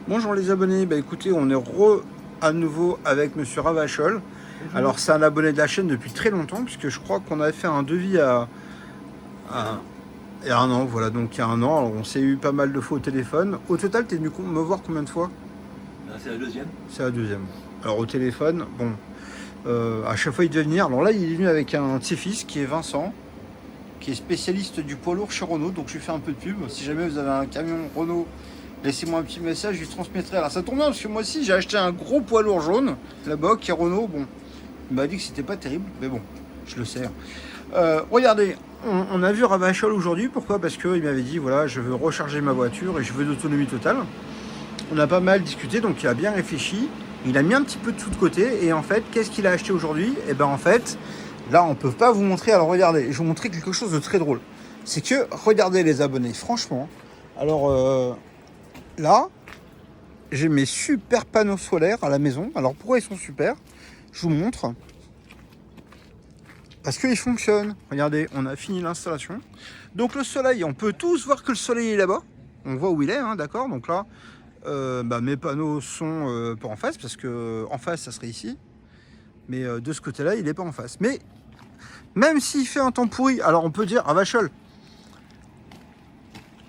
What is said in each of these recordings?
Bonjour les abonnés, bah écoutez, on est à nouveau avec Monsieur Ravachol. Bonjour. Alors c'est un abonné de la chaîne depuis très longtemps, puisque je crois qu'on avait fait un devis à- il y a un an, voilà, donc il y a un an. Alors, on s'est eu pas mal de fois au téléphone. Au total, t'es venu me voir combien de fois? C'est la deuxième. C'est la deuxième. Alors au téléphone, bon, à chaque fois il devait venir. Alors là, il est venu avec un de ses fils qui est Vincent, qui est spécialiste du poids lourd chez Renault, donc je lui fais un peu de pub. Si jamais vous avez un camion Renault, laissez-moi un petit message, je lui transmettrai. Alors ça tombe bien parce que moi aussi j'ai acheté un gros poids lourd jaune là-bas qui est Renault. Bon, il m'a dit que c'était pas terrible, mais bon, je le sais. Regardez, on a vu Ravachol aujourd'hui. Pourquoi? Parce qu'il m'avait dit voilà, je veux recharger ma voiture et je veux d'autonomie totale. On a pas mal discuté, donc il a bien réfléchi. Il a mis un petit peu de tout de côté et en fait, qu'est-ce qu'il a acheté aujourd'hui? Et ben en fait, là on peut pas vous montrer. Alors regardez, je vais vous montrer quelque chose de très drôle. C'est que regardez les abonnés, franchement. Alors là, j'ai mes super panneaux solaires à la maison. Alors pourquoi ils sont super? Je vous montre. Parce qu'ils fonctionnent. Regardez, on a fini l'installation. Donc le soleil, on peut tous voir que le soleil est là-bas. On voit où il est, hein, d'accord. Donc là, mes panneaux sont pas en face, parce que en face, ça serait ici. Mais de ce côté-là, il n'est pas en face. Mais même s'il fait un temps pourri, alors on peut dire, ah Vachol,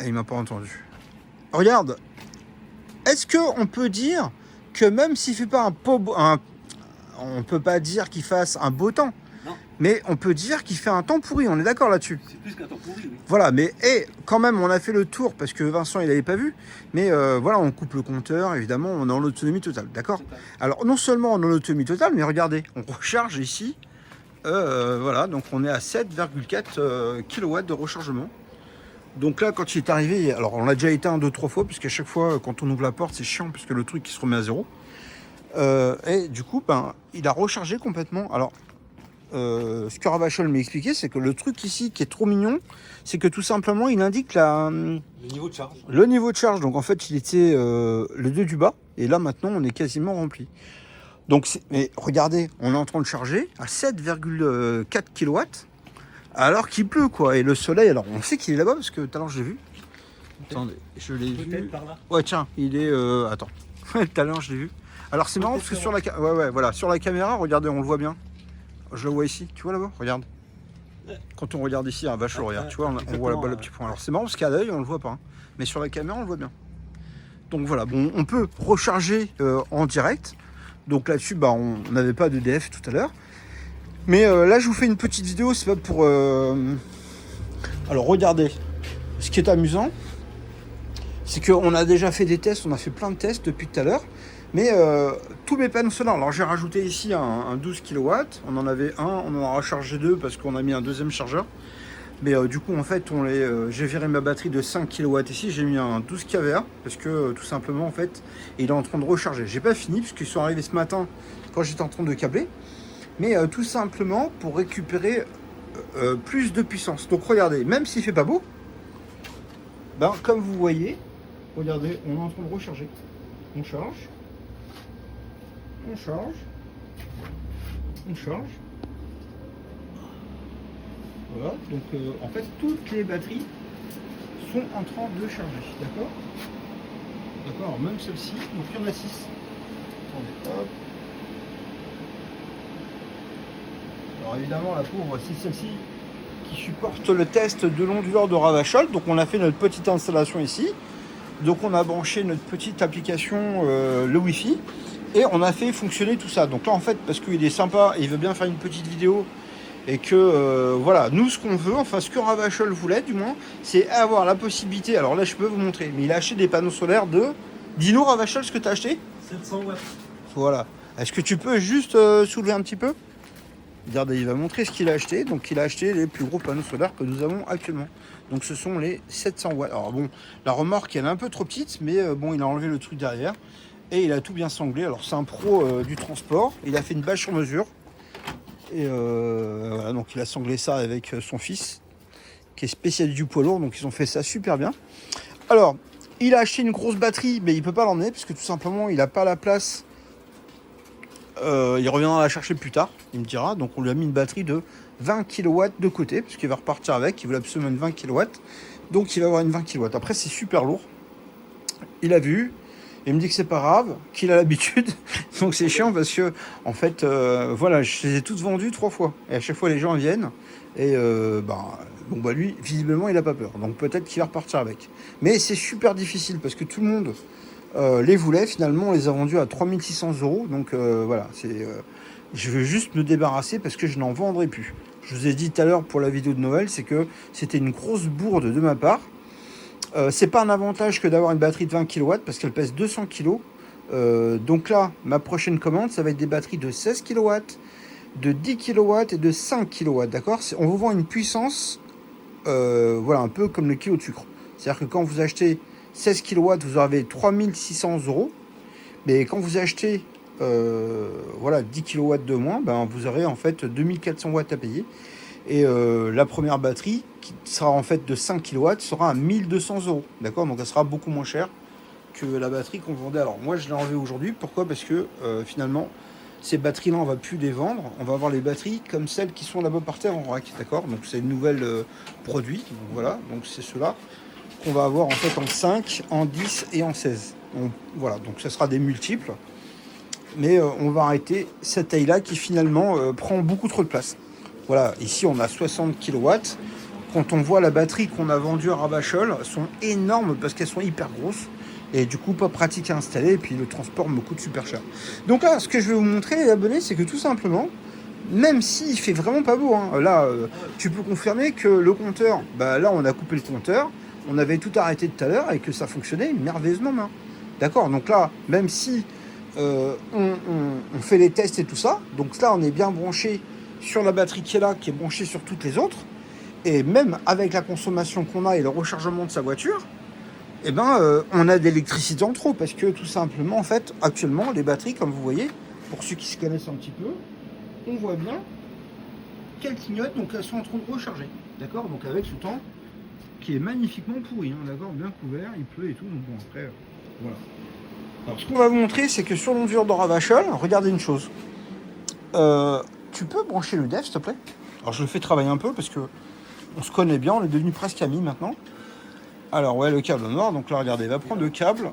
il m'a pas entendu. Regarde, est-ce qu'on peut dire que même s'il fait pas on peut pas dire qu'il fasse un beau temps, Non, mais on peut dire qu'il fait un temps pourri, on est d'accord là-dessus. c'est plus qu'un temps pourri, oui. Voilà, mais quand même, on a fait le tour parce que Vincent, il n'avait pas vu. Mais voilà, on coupe le compteur, évidemment, on est en autonomie totale, d'accord? Total. Alors, non seulement on est en autonomie totale, mais regardez, on recharge ici. Voilà, donc on est à 7,4 kW de rechargement. Donc là, quand il est arrivé, alors on l'a déjà éteint 2-3 fois, puisqu'à chaque fois, quand on ouvre la porte, c'est chiant, puisque le truc, il se remet à zéro. Et du coup, il a rechargé complètement. Alors, ce que Ravachol m'a expliqué, c'est que le truc ici qui est trop mignon, c'est que tout simplement il indique Le niveau de charge. le niveau de charge. Donc en fait il était le 2 du bas, et là maintenant on est quasiment rempli. Donc mais regardez, on est en train de charger à 7,4 kW alors qu'il pleut quoi. Et le soleil, alors on sait qu'il est là-bas parce que tout à l'heure je l'ai vu. Attendez, je l'ai vu. Peut-être par là. Ouais tiens, il est... attends, tout à l'heure je l'ai vu. Alors c'est marrant parce que sur la, ouais, voilà, sur la caméra, regardez, on le voit bien. Je le vois ici, tu vois là-bas, regarde. Quand on regarde ici, un Vachol, regarde, tu vois, on voit là-bas le petit point. Alors c'est marrant parce qu'à l'œil, on le voit pas, hein. Mais sur la caméra, on le voit bien. Donc voilà, bon, on peut recharger en direct. Donc là-dessus, on n'avait pas d'EDF tout à l'heure. Mais là, je vous fais une petite vidéo, c'est pas pour... Alors regardez, ce qui est amusant, c'est qu'on a déjà fait des tests, on a fait plein de tests depuis tout à l'heure. Mais tous mes panneaux solaires, alors j'ai rajouté ici un 12 kW, on en avait un, on en a rechargé deux parce qu'on a mis un deuxième chargeur. Mais du coup en fait j'ai viré ma batterie de 5 kW ici, j'ai mis un 12 kVA parce que tout simplement en fait il est en train de recharger. J'ai pas fini puisqu'ils sont arrivés ce matin quand j'étais en train de câbler. Mais tout simplement pour récupérer plus de puissance. Donc regardez, même s'il fait pas beau, comme vous voyez, regardez, on est en train de recharger. On charge. On charge, on charge. Voilà, donc en fait toutes les batteries sont en train de charger, d'accord? D'accord, même celle-ci, donc il y en a 6. Attendez, hop. Alors évidemment la pauvre, c'est celle-ci qui supporte le test de l'onduleur de Ravachol. Donc on a fait notre petite installation ici. Donc on a branché notre petite application, le Wi-Fi. Et on a fait fonctionner tout ça. Donc là en fait, parce qu'il est sympa et il veut bien faire une petite vidéo, et que voilà, nous ce qu'on veut, enfin ce que Ravachol voulait du moins, c'est avoir la possibilité, alors là je peux vous montrer, mais il a acheté des panneaux solaires de... Dis-nous Ravachol ce que tu as acheté. 700 watts. Voilà. Est-ce que tu peux juste soulever un petit peu? Regardez, il va montrer ce qu'il a acheté. Donc il a acheté les plus gros panneaux solaires que nous avons actuellement. Donc ce sont les 700 watts. Alors bon, la remorque elle est un peu trop petite, mais bon, il a enlevé le truc derrière. Et il a tout bien sanglé. Alors c'est un pro du transport. Il a fait une bâche sur mesure. Et voilà, donc il a sanglé ça avec son fils, qui est spécialiste du poids lourd. Donc ils ont fait ça super bien. Alors, il a acheté une grosse batterie, mais il peut pas l'emmener, puisque tout simplement il n'a pas la place. Il reviendra la chercher plus tard, il me dira. Donc on lui a mis une batterie de 20 kW de côté, puisqu'il va repartir avec. Il voulait absolument une 20 kW. Donc il va avoir une 20 kW. Après c'est super lourd. Il a vu. Et il me dit que c'est pas grave, qu'il a l'habitude. Donc c'est chiant parce que, en fait, voilà, je les ai toutes vendues 3 fois. Et à chaque fois, les gens viennent. Et lui, visiblement, il a pas peur. Donc peut-être qu'il va repartir avec. Mais c'est super difficile parce que tout le monde les voulait. Finalement, on les a vendus à 3600 €. Donc voilà, je veux juste me débarrasser parce que je n'en vendrai plus. Je vous ai dit tout à l'heure pour la vidéo de Noël, c'est que c'était une grosse bourde de ma part. C'est pas un avantage que d'avoir une batterie de 20 kW parce qu'elle pèse 200 kg. Donc là, ma prochaine commande, ça va être des batteries de 16 kW, de 10 kW et de 5 kW. D'accord? On vous vend une puissance, voilà, un peu comme le kilo de sucre. C'est-à-dire que quand vous achetez 16 kW, vous avez 3600 €. Mais quand vous achetez voilà, 10 kW de moins, ben, vous aurez en fait 2400 watts à payer. Et la première batterie, qui sera en fait de 5 kW, sera à 1200 €. D'accord? Donc elle sera beaucoup moins chère que la batterie qu'on vendait. Alors moi je l'ai enlevée aujourd'hui. Pourquoi? Parce que finalement, ces batteries-là, on va plus les vendre. On va avoir les batteries comme celles qui sont là-bas par terre en rack. D'accord? Donc c'est une nouvelle produit. Donc voilà, donc c'est ceux-là qu'on va avoir en fait en 5, en 10 et en 16. Donc, voilà, donc ça sera des multiples. Mais on va arrêter cette taille-là qui finalement prend beaucoup trop de place. Voilà, ici on a 60 kW. Quand on voit la batterie qu'on a vendue à Ravachol, elles sont énormes parce qu'elles sont hyper grosses. Et du coup, pas pratique à installer. Et puis le transport me coûte super cher. Donc là, ce que je vais vous montrer, les abonnés, c'est que tout simplement, même s'il fait vraiment pas beau, hein, là, tu peux confirmer que le compteur, bah là, on a coupé le compteur. On avait tout arrêté tout à l'heure et que ça fonctionnait merveilleusement bien. D'accord? Donc là, même si on fait les tests et tout ça, donc là, on est bien branché sur la batterie qui est là, qui est branchée sur toutes les autres, et même avec la consommation qu'on a et le rechargement de sa voiture, eh ben, on a d'électricité en trop, parce que tout simplement, en fait, actuellement, les batteries, comme vous voyez, pour ceux qui se connaissent un petit peu, on voit bien qu'elles clignotent, donc elles sont en train de recharger, d'accord? Donc avec ce temps qui est magnifiquement pourri, hein, d'accord, bien couvert, il pleut et tout, donc bon, après, voilà. Alors, ce qu'on va vous montrer, c'est que sur l'onduleur de Ravachol, regardez une chose. Tu peux brancher le DEF, s'il te plaît? Alors, je le fais travailler un peu parce que on se connaît bien, on est devenu presque amis maintenant. Alors, ouais, le câble noir. Donc là, regardez, il va prendre le câble.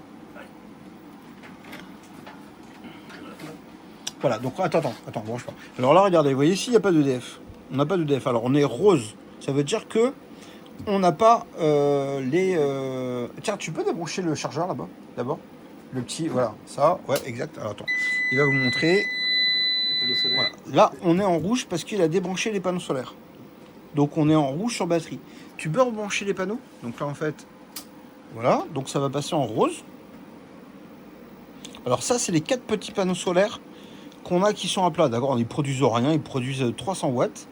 Voilà, donc attends, branche pas. Alors là, regardez, vous voyez ici, il n'y a pas de DF. On n'a pas de DF. Alors, on est rose. Ça veut dire que on n'a pas les... Tiens, tu peux débrancher le chargeur là-bas, d'abord? Le petit, voilà, ça, ouais, exact. Alors, attends, il va vous montrer. Voilà. Là, on est en rouge parce qu'il a débranché les panneaux solaires. Donc, on est en rouge sur batterie. Tu peux rebrancher les panneaux. Donc là, en fait, voilà. Donc, ça va passer en rose. Alors ça, c'est les 4 petits panneaux solaires qu'on a qui sont à plat. D'accord, ils produisent rien, ils produisent 300 watts.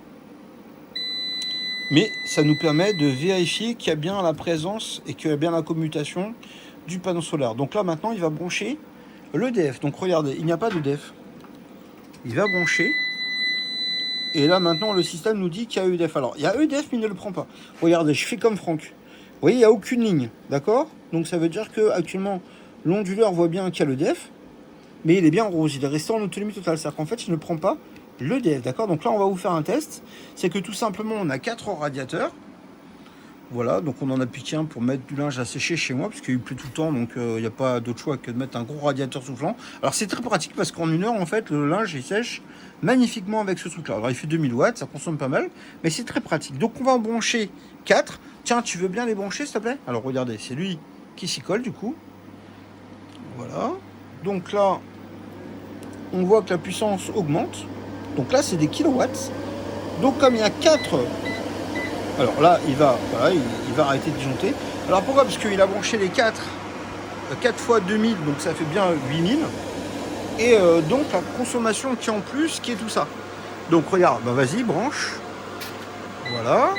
Mais ça nous permet de vérifier qu'il y a bien la présence et qu'il y a bien la commutation du panneau solaire. Donc là, maintenant, il va brancher le DF. Donc regardez, il n'y a pas de DF. Il va brancher. Et là, maintenant, le système nous dit qu'il y a EDF. Alors, il y a EDF, mais il ne le prend pas. Regardez, je fais comme Franck. Vous voyez, il n'y a aucune ligne. D'accord? Donc ça veut dire que actuellement, l'onduleur voit bien qu'il y a l'EDF. Mais il est bien rose. Il est resté en autonomie totale. C'est-à-dire qu'en fait, il ne prend pas l'EDF. D'accord? Donc là, on va vous faire un test. C'est que tout simplement, on a 4 radiateurs. Voilà, donc on en a piqué un pour mettre du linge à sécher chez moi, parce qu'il pleut tout le temps, donc il n'y a pas d'autre choix que de mettre un gros radiateur soufflant. Alors c'est très pratique parce qu'en 1 heure, en fait, le linge il sèche magnifiquement avec ce truc-là. Alors il fait 2000 watts, ça consomme pas mal, mais c'est très pratique. Donc on va en brancher 4. Tiens, tu veux bien les brancher, s'il te plaît? Alors regardez, c'est lui qui s'y colle du coup. Voilà. Donc là, on voit que la puissance augmente. Donc là, c'est des kilowatts. Donc comme il y a 4... Alors là, voilà, il va arrêter de disjoncter. Alors pourquoi? Parce qu'il a branché les 4 fois 2000, donc ça fait bien 8000. Et donc la consommation qui est en plus, qui est tout ça. Donc regarde, bah vas-y, branche. Voilà.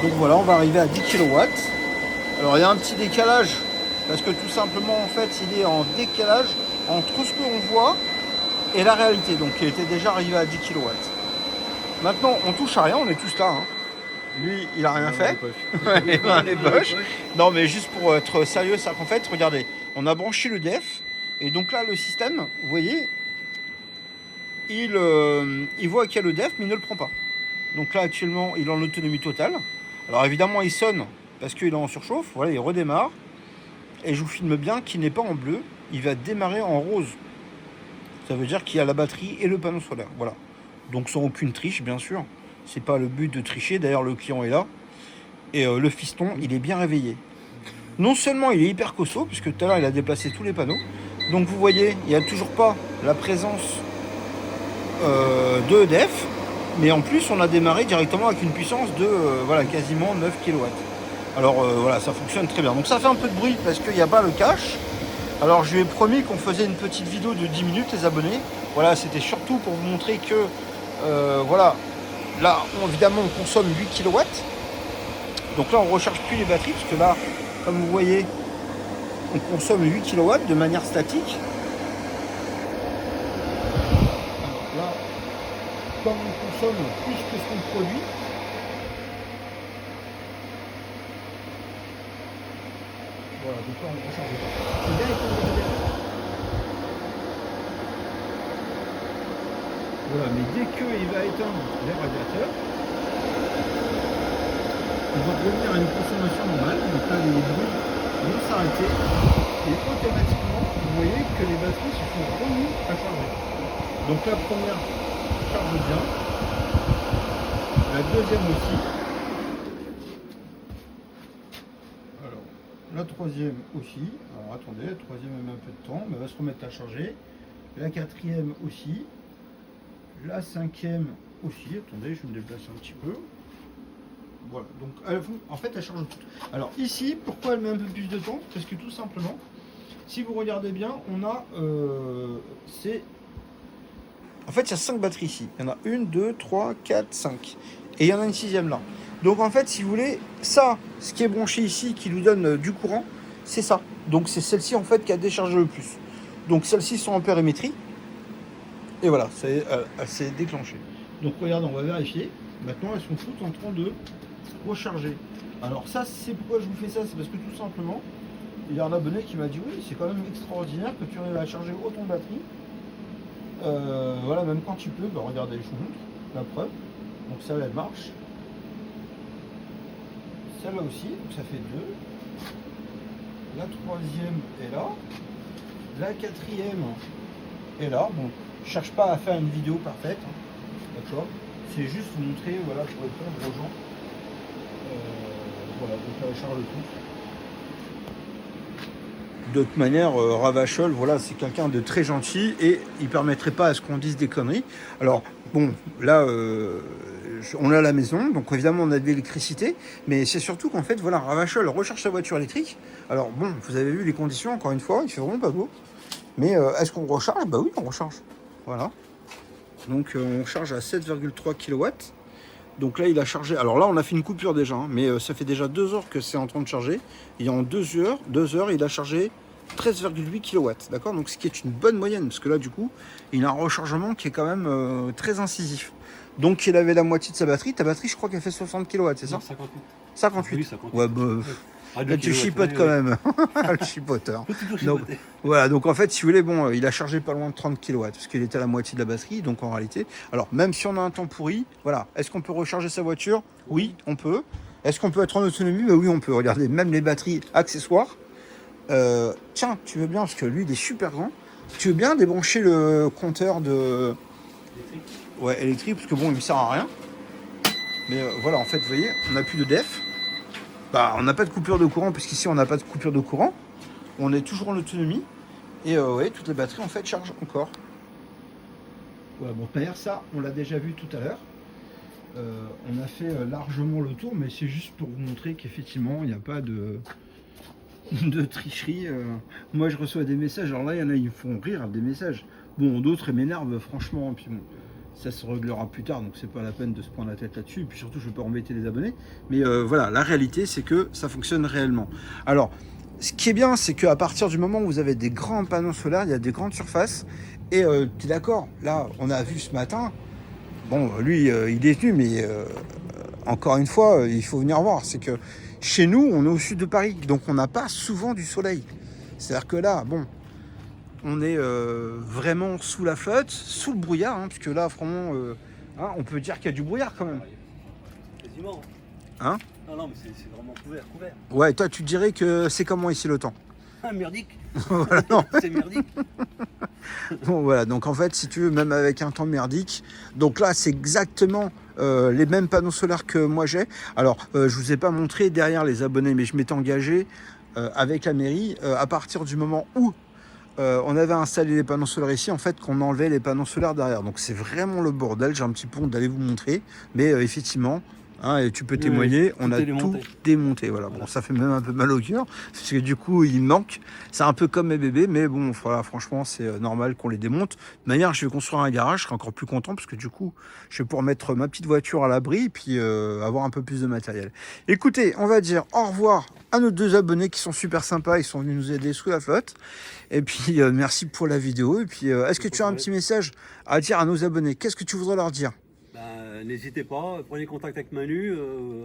Donc voilà, on va arriver à 10 kW. Alors il y a un petit décalage, parce que tout simplement, en fait, il est en décalage entre ce qu'on voit et la réalité. Donc il était déjà arrivé à 10 kW. Maintenant, on touche à rien, on est tous là. Hein. Lui, il a rien fait. Les poches. Non, mais juste pour être sérieux, c'est qu'en fait, regardez, on a branché le DEF. Et donc là, le système, vous voyez, il voit qu'il y a le DEF, mais il ne le prend pas. Donc là, actuellement, il est en autonomie totale. Alors évidemment, il sonne parce qu'il est en surchauffe. Voilà, il redémarre. Et je vous filme bien qu'il n'est pas en bleu. Il va démarrer en rose. Ça veut dire qu'il y a la batterie et le panneau solaire. Voilà. Donc sans aucune triche, bien sûr. C'est pas le but de tricher. D'ailleurs, le client est là. Et le fiston, il est bien réveillé. Non seulement il est hyper costaud, puisque tout à l'heure, il a déplacé tous les panneaux. Donc vous voyez, il n'y a toujours pas la présence de EDF. Mais en plus, on a démarré directement avec une puissance de voilà, quasiment 9 kW. Alors voilà, ça fonctionne très bien. Donc ça fait un peu de bruit parce qu'il n'y a pas le cache. Alors je lui ai promis qu'on faisait une petite vidéo de 10 minutes, les abonnés. Voilà, c'était surtout pour vous montrer que, voilà, là, évidemment, on consomme 8 kW. Donc là, on ne recharge plus les batteries, parce que là, comme vous voyez, on consomme 8 kW de manière statique. Alors là, comme on consomme plus que ce qu'on produit, voilà, donc là, on ne recharge pas. C'est bien éteindre. Voilà, mais dès qu'il va éteindre les radiateurs, on va revenir à une consommation normale. Donc là, les bruits vont s'arrêter. Et automatiquement, vous voyez que les batteries se sont remises à charger. Donc la première charge bien. La deuxième aussi. Alors, la troisième aussi. Alors attendez, la troisième a mis un peu de temps, mais elle va se remettre à charger. La quatrième aussi. La cinquième aussi. Attendez, je me déplace un petit peu. Voilà, donc en fait elle charge tout. Alors ici, pourquoi elle met un peu plus de temps? Parce que tout simplement, si vous regardez bien, on a en fait il y a 5 batteries ici. Il y en a 1, 2, 3, 4, 5. Et il y en a une sixième là. Donc en fait, si vous voulez, ça, ce qui est branché ici, qui nous donne du courant, c'est ça. Donc c'est celle-ci en fait qui a déchargé le plus. Donc celles-ci sont en périmétrie. Et voilà, elle s'est déclenchée. Donc regardez, on va vérifier. Maintenant, elles sont toutes en train de recharger. Alors ça, c'est pourquoi je vous fais ça, c'est parce que tout simplement, il y a un abonné qui m'a dit oui, c'est quand même extraordinaire que tu arrives à charger autant de batterie. Voilà, même quand tu peux, bah, regardez, je vous montre la preuve. Donc celle-là, elle marche. Celle-là aussi, donc ça fait 2. La troisième est là. La quatrième est là. Bon, je cherche pas à faire une vidéo parfaite, hein, d'accord. C'est juste vous montrer, voilà, pour répondre aux gens. Voilà, donc ça recharge tout. De toute manière, Ravachol, voilà, c'est quelqu'un de très gentil et il permettrait pas à ce qu'on dise des conneries. Alors, bon, là, on est à la maison, donc évidemment on a de l'électricité, mais c'est surtout qu'en fait, voilà, Ravachol recharge sa voiture électrique. Alors bon, vous avez vu les conditions, encore une fois, il fait vraiment pas beau. Mais est-ce qu'on recharge? Bah oui, on recharge. Voilà. Donc on charge à 7,3 kW. Donc là, il a chargé. Alors là, on a fait une coupure déjà, hein, mais ça fait déjà 2 heures que c'est en train de charger. Et en 2 heures, il a chargé 13,8 kW. D'accord? Donc ce qui est une bonne moyenne, parce que là, du coup, il a un rechargement qui est quand même très incisif. Donc il avait la moitié de sa batterie. Ta batterie, je crois qu'elle fait 60 kW, c'est ça? 58. 58. Oui, 58. Ouais, bah, là, tu chipotes quand même. Le chipoteur. Donc, Donc, voilà, donc en fait, si vous voulez, bon, il a chargé pas loin de 30 kW, parce qu'il était à la moitié de la batterie, donc en réalité, alors même si on a un temps pourri, voilà, est-ce qu'on peut recharger sa voiture? Oui, on peut. Est-ce qu'on peut être en autonomie? Ben oui, on peut. Regardez, même les batteries accessoires. Tiens, tu veux bien, parce que lui, il est super grand, tu veux bien débrancher le compteur de... Ouais, électrique, parce que bon, il me sert à rien. Mais voilà, en fait, vous voyez, on n'a plus de def. Bah, on n'a pas de coupure de courant, parce qu'ici, on n'a pas de coupure de courant. On est toujours en autonomie. Et ouais, toutes les batteries, en fait, chargent encore. Voilà, bon, d'ailleurs, ça, on l'a déjà vu tout à l'heure. On a fait largement le tour, mais c'est juste pour vous montrer qu'effectivement, il n'y a pas de tricherie. Moi, je reçois des messages. Alors là, il y en a, ils me font rire, des messages. Bon, d'autres, ils m'énervent, franchement. Puis bon, ça se réglera plus tard, donc c'est pas la peine de se prendre la tête là-dessus. Et puis surtout, je peux embêter les abonnés. Mais voilà, la réalité, c'est que ça fonctionne réellement. Alors, ce qui est bien, c'est qu'à partir du moment où vous avez des grands panneaux solaires, il y a des grandes surfaces. Et tu es d'accord, là, on a vu ce matin, bon, lui, il est venu, mais encore une fois, il faut venir voir. C'est que chez nous, on est au sud de Paris, donc on n'a pas souvent du soleil. C'est-à-dire que là, bon, on est vraiment sous la flotte, sous le brouillard, hein, puisque là, vraiment, hein, on peut dire qu'il y a du brouillard quand même. quasiment. Hein? Non, non, mais c'est vraiment couvert, couvert. Ouais, toi, tu dirais que c'est comment ici le temps? Ah, merdique. Voilà, non. C'est merdique. Bon, voilà, donc en fait, si tu veux, même avec un temps merdique, donc là, c'est exactement les mêmes panneaux solaires que moi j'ai. Alors, je vous ai pas montré derrière les abonnés, mais je m'étais engagé avec la mairie à partir du moment où on avait installé les panneaux solaires ici, en fait, qu'on enlevait les panneaux solaires derrière. Donc, c'est vraiment le bordel. J'ai un petit peu honte d'aller vous montrer, mais effectivement. Hein, et tu peux témoigner, on a tout démonté. Voilà. Bon, ça fait même un peu mal au cœur, parce que du coup, il manque. C'est un peu comme mes bébés, mais bon, voilà, franchement, c'est normal qu'on les démonte. De manière, je vais construire un garage, je serai encore plus content, parce que du coup, je vais pouvoir mettre ma petite voiture à l'abri, et puis avoir un peu plus de matériel. Écoutez, on va dire au revoir à nos 2 abonnés qui sont super sympas, ils sont venus nous aider sous la flotte. Et puis, merci pour la vidéo. Et puis, est-ce que tu as un petit message à dire à nos abonnés? Qu'est-ce que tu voudrais leur dire? N'hésitez pas, prenez contact avec Manu,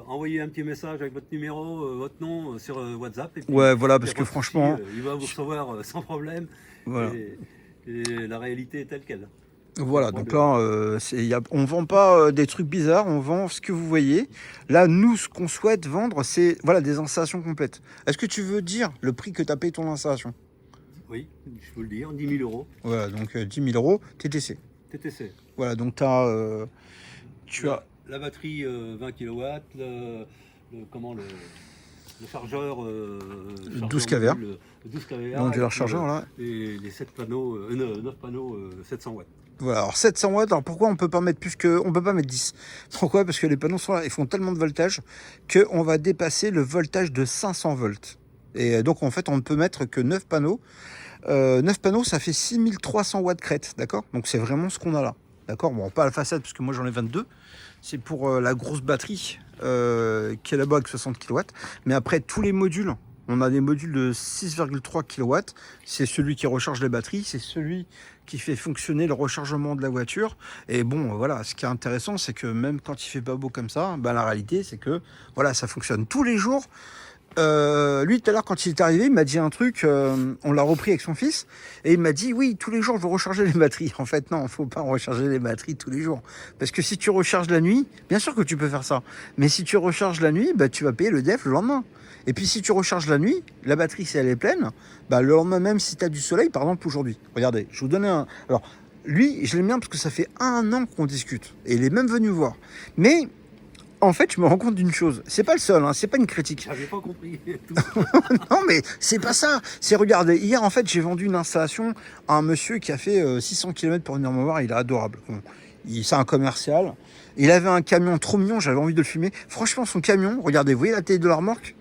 envoyez un petit message avec votre numéro, votre nom sur WhatsApp. Et puis, ouais, voilà, parce que franchement... il va vous recevoir sans problème. Voilà. Et la réalité est telle qu'elle. Voilà, donc là, on ne vend pas des trucs bizarres, on vend ce que vous voyez. Là, nous, ce qu'on souhaite vendre, c'est voilà, des installations complètes. Est-ce que tu veux dire le prix que tu as payé ton installation? Oui, je peux le dire, 10 000 euros. Voilà, donc 10 000 euros, TTC. TTC. Voilà, donc tu as... La batterie 20 kW, le chargeur, 12 kVA. Le 12 kVA. Donc, j'ai leur chargeur là. Et les 9 panneaux 700 watts. Voilà, alors 700 watts, alors pourquoi on peut pas mettre plus que... On peut pas mettre 10. Pourquoi? Parce que les panneaux solaires, ils font tellement de voltage qu'on va dépasser le voltage de 500 volts. Et donc, en fait, on ne peut mettre que 9 panneaux. 9 panneaux, ça fait 6300 watts crête, d'accord? Donc, c'est vraiment ce qu'on a là. D'accord? Bon, pas la façade, parce que moi, j'en ai 22. C'est pour la grosse batterie qui est là-bas avec 60 kW. Mais après, tous les modules, on a des modules de 6,3 kW. C'est celui qui recharge les batteries. C'est celui qui fait fonctionner le rechargement de la voiture. Et bon, voilà, ce qui est intéressant, c'est que même quand il fait pas beau comme ça, ben, la réalité, c'est que voilà, ça fonctionne tous les jours. Lui, tout à l'heure, quand il est arrivé, il m'a dit un truc, on l'a repris avec son fils, et il m'a dit, oui, tous les jours, je veux recharger les batteries. En fait, non, il ne faut pas recharger les batteries tous les jours. Parce que si tu recharges la nuit, bien sûr que tu peux faire ça, mais si tu recharges la nuit, bah, tu vas payer le DEF le lendemain. Et puis, si tu recharges la nuit, la batterie, si elle est pleine, bah, le lendemain, même si tu as du soleil, par exemple, aujourd'hui, regardez, je vous donne un... Alors, lui, je l'aime bien parce que ça fait 1 an qu'on discute, et il est même venu voir. Mais... En fait, je me rends compte d'une chose. C'est pas le seul, hein, c'est pas une critique. J'avais pas compris. Non, mais c'est pas ça. C'est, regardez, hier, en fait, j'ai vendu une installation à un monsieur qui a fait 600 km pour venir me voir. Il est adorable. Bon, c'est un commercial. Il avait un camion trop mignon, j'avais envie de le filmer. Franchement, son camion, regardez, vous voyez la taille de la remorque?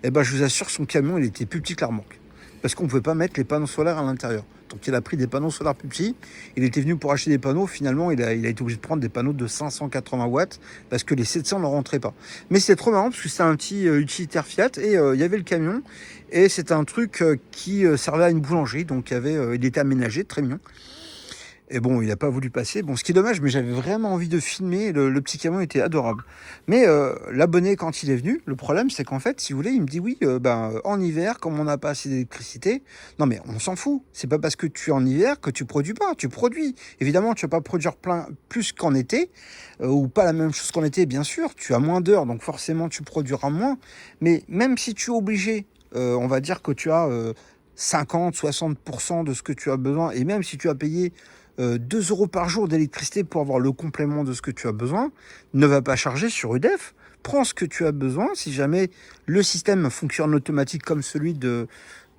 Eh ben, je vous assure, son camion, il était plus petit que la remorque. Parce qu'on ne pouvait pas mettre les panneaux solaires à l'intérieur. Donc il a pris des panneaux solaires plus petits. Il était venu pour acheter des panneaux. Finalement, il a été obligé de prendre des panneaux de 580 watts parce que les 700 ne rentraient pas. Mais c'était trop marrant parce que c'était un petit utilitaire Fiat et il y avait le camion. Et c'était un truc qui servait à une boulangerie. Donc il était aménagé, très mignon. Et bon, il n'a pas voulu passer. Bon, ce qui est dommage, mais j'avais vraiment envie de filmer. Le petit camion était adorable. Mais l'abonné, quand il est venu, le problème, c'est qu'en fait, si vous voulez, il me dit oui, en hiver, comme on n'a pas assez d'électricité, non mais on s'en fout. C'est pas parce que tu es en hiver que tu produis pas. Tu produis. Évidemment, tu vas pas produire plus qu'en été, ou pas la même chose qu'en été, bien sûr. Tu as moins d'heures, donc forcément, tu produiras moins. Mais même si tu es obligé, on va dire que tu as 50-60% de ce que tu as besoin, et même si tu as payé 2 euros par jour d'électricité pour avoir le complément de ce que tu as besoin, ne va pas charger sur UDEF. Prends ce que tu as besoin. Si jamais le système fonctionne automatique comme celui de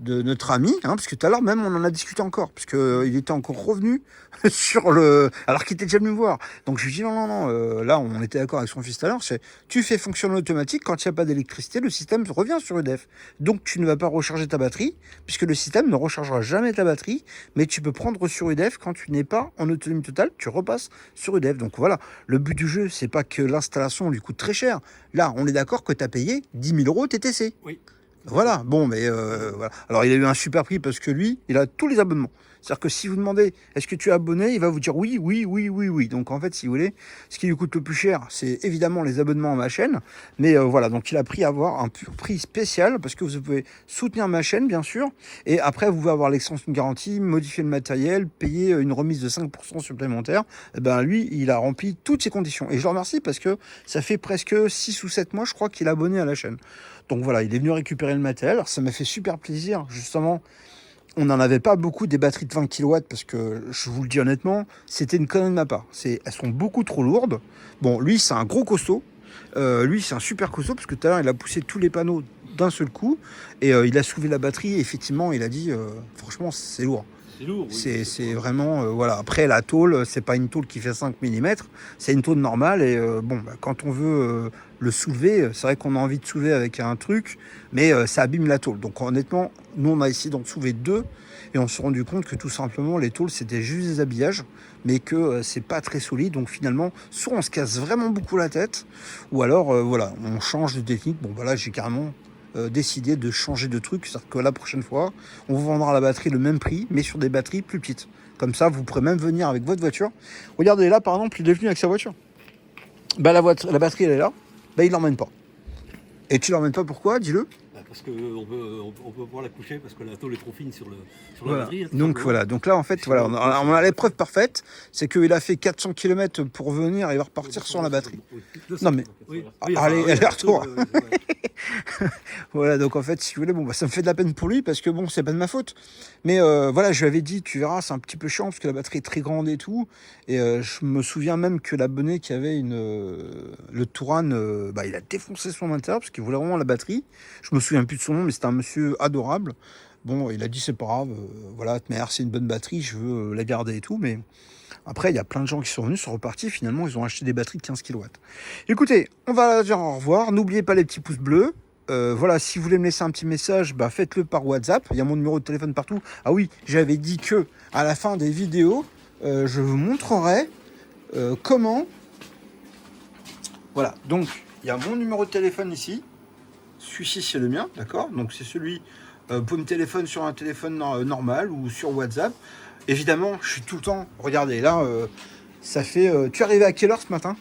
notre ami, hein, parce que tout à l'heure même on en a discuté encore, parce qu'il était encore revenu sur le... alors qu'il était déjà venu me voir. Donc je lui dis non, là on était d'accord avec son fils tout à l'heure, c'est tu fais fonctionner automatique, quand il n'y a pas d'électricité, le système revient sur EDF. Donc tu ne vas pas recharger ta batterie, puisque le système ne rechargera jamais ta batterie, mais tu peux prendre sur EDF quand tu n'es pas en autonomie totale, tu repasses sur EDF. Donc voilà, le but du jeu, c'est pas que l'installation lui coûte très cher. Là, on est d'accord que tu as payé 10 000 euros TTC. Oui. Voilà, bon, mais voilà. Alors, il a eu un super prix parce que lui, il a tous les abonnements. C'est-à-dire que si vous demandez est-ce que tu es abonné, il va vous dire oui, oui, oui, oui, oui. Donc en fait, si vous voulez, ce qui lui coûte le plus cher, c'est évidemment les abonnements à ma chaîne. Mais voilà, donc il a pris à avoir un prix spécial parce que vous pouvez soutenir ma chaîne, bien sûr. Et après, vous pouvez avoir l'extension de garantie, modifier le matériel, payer une remise de 5% supplémentaire. Et ben lui, il a rempli toutes ces conditions. Et je le remercie parce que ça fait presque 6 ou 7 mois, je crois, qu'il est abonné à la chaîne. Donc voilà, il est venu récupérer le matériel. Alors, ça m'a fait super plaisir, justement. On n'en avait pas beaucoup des batteries de 20 kW parce que, je vous le dis honnêtement, c'était une connerie de ma part. Elles sont beaucoup trop lourdes. Bon, lui, c'est un gros costaud. Lui, c'est un super costaud parce que tout à l'heure, il a poussé tous les panneaux d'un seul coup et il a soulevé la batterie. Et effectivement, il a dit, franchement, c'est lourd. C'est lourd. Oui, C'est vraiment, voilà. Après, la tôle, c'est pas une tôle qui fait 5 mm, c'est une tôle normale. Et bon, bah, quand on veut le soulever, c'est vrai qu'on a envie de soulever avec un truc, mais ça abîme la tôle. Donc honnêtement, nous, on a essayé d'en soulever 2 et on s'est rendu compte que tout simplement, les tôles, c'était juste des habillages, mais que c'est pas très solide. Donc finalement, soit on se casse vraiment beaucoup la tête, ou alors, voilà, on change de technique. Bon, voilà, j'ai carrément décidé de changer de truc. C'est-à-dire que la prochaine fois, on vous vendra la batterie le même prix, mais sur des batteries plus petites. Comme ça, vous pourrez même venir avec votre voiture. Regardez là, par exemple, il est venu avec sa voiture. Bah, la batterie, elle est là. Bah, il l'emmène pas. Et tu l'emmènes pas pourquoi? Dis-le. Parce qu'on peut pas la coucher parce que la tôle est trop fine sur la Voilà. batterie. Donc voilà, donc là en fait, voilà, on a l'épreuve parfaite, c'est qu'il a fait 400 km pour venir et il va repartir sans la batterie. Non mais, allez, aller-retour. Voilà, donc en fait, si vous voulez, bon, bah, ça me fait de la peine pour lui parce que bon, c'est pas de ma faute. Mais voilà, je lui avais dit, tu verras, c'est un petit peu chiant parce que la batterie est très grande et tout. Et je me souviens même que l'abonné qui avait le Touran, bah, il a défoncé son intérieur parce qu'il voulait vraiment la batterie. Je me souviens plus de son nom, mais c'était un monsieur adorable. Bon, il a dit, c'est pas grave, voilà, mère, c'est une bonne batterie, je veux la garder et tout. Mais après, il y a plein de gens qui sont venus, sont repartis. Finalement, ils ont acheté des batteries de 15 kW. Écoutez, on va dire au revoir. N'oubliez pas les petits pouces bleus. Voilà, si vous voulez me laisser un petit message, bah, faites-le par WhatsApp. Il y a mon numéro de téléphone partout. Ah oui, j'avais dit que à la fin des vidéos, je vous montrerai comment. Voilà, donc il y a mon numéro de téléphone ici. Celui-ci, c'est le mien, d'accord? Donc c'est celui, vous pouvez me téléphoner sur un téléphone normal ou sur WhatsApp. Évidemment, je suis tout le temps. Regardez, là, ça fait. Tu es arrivé à quelle heure ce matin?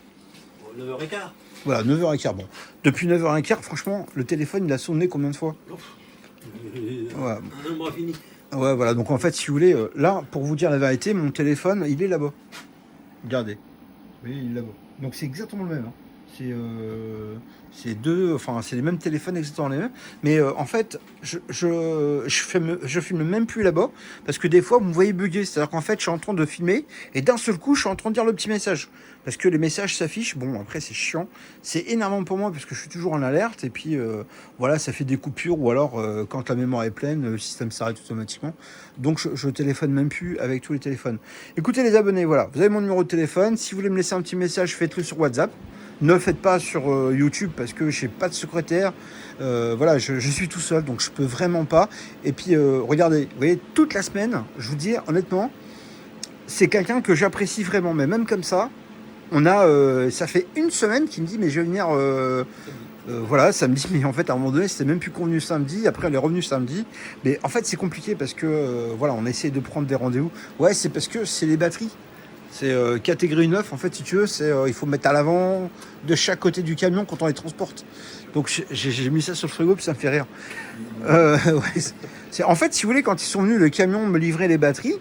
9h15. Voilà, 9h15. Bon, depuis 9h15, franchement, le téléphone, il a sonné combien de fois? Ouais. Un mois fini. Ouais, voilà. Donc en fait, si vous voulez, là, pour vous dire la vérité, mon téléphone, il est là-bas. Regardez. Oui, il est là-bas. Donc c'est exactement le même. Hein. C'est deux, enfin c'est les mêmes téléphones exactement les mêmes, mais en fait je filme même plus là-bas parce que des fois vous me voyez bugger, c'est-à-dire qu'en fait je suis en train de filmer et d'un seul coup je suis en train de dire le petit message parce que les messages s'affichent. Bon après c'est chiant, c'est énervant pour moi parce que je suis toujours en alerte et puis voilà, ça fait des coupures ou alors quand la mémoire est pleine le système s'arrête automatiquement, donc je téléphone même plus avec tous les téléphones. Écoutez les abonnés, voilà, vous avez mon numéro de téléphone, si vous voulez me laisser un petit message faites-le sur WhatsApp. Ne le faites pas sur YouTube parce que je n'ai pas de secrétaire. Voilà, je suis tout seul, donc je peux vraiment pas. Et puis, regardez, vous voyez, toute la semaine, je vous dis honnêtement, c'est quelqu'un que j'apprécie vraiment. Mais même comme ça, ça fait une semaine qu'il me dit, mais je vais venir... voilà, samedi, mais en fait, à un moment donné, c'était même plus convenu samedi. Après, elle est revenue samedi. Mais en fait, c'est compliqué parce que, voilà, on essaie de prendre des rendez-vous. Ouais, c'est parce que c'est les batteries. C'est catégorie 9, en fait, si tu veux, il faut mettre à l'avant de chaque côté du camion quand on les transporte. Donc j'ai mis ça sur le frigo, puis ça me fait rire. Ouais, en fait, si vous voulez, quand ils sont venus, le camion me livrer les batteries,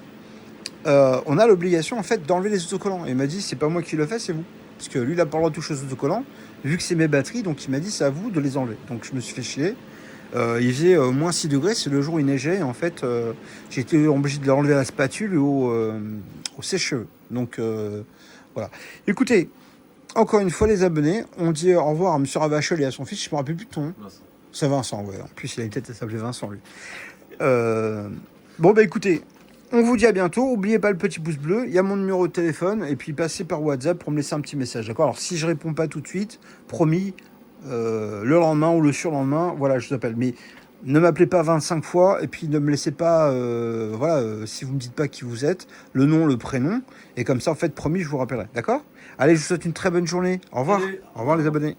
on a l'obligation, en fait, d'enlever les autocollants. Et il m'a dit, c'est pas moi qui le fais, c'est vous. Parce que lui, il a pas le droit de toucher aux autocollants, vu que c'est mes batteries, donc il m'a dit, c'est à vous de les enlever. Donc je me suis fait chier. Il faisait moins 6 degrés, c'est le jour où il neigeait. Et en fait, j'ai été obligé de l'enlever à la spatule au sèche-cheveux. Donc voilà. Écoutez, encore une fois les abonnés, on dit au revoir à M. Ravachol et à son fils, je me rappelle plus de ton nom. C'est Vincent, ouais. En plus il a une tête à s'appeler Vincent lui. Bon bah écoutez, on vous dit à bientôt, n'oubliez pas le petit pouce bleu, il y a mon numéro de téléphone, et puis passez par WhatsApp pour me laisser un petit message, d'accord? Alors si je réponds pas tout de suite, promis, le lendemain ou le surlendemain, voilà, je vous appelle. Mais ne m'appelez pas 25 fois et puis ne me laissez pas, si vous me dites pas qui vous êtes, le nom, le prénom, et comme ça, en fait, promis, je vous rappellerai. D'accord? Allez, je vous souhaite une très bonne journée. Au revoir. Salut. Au revoir les abonnés.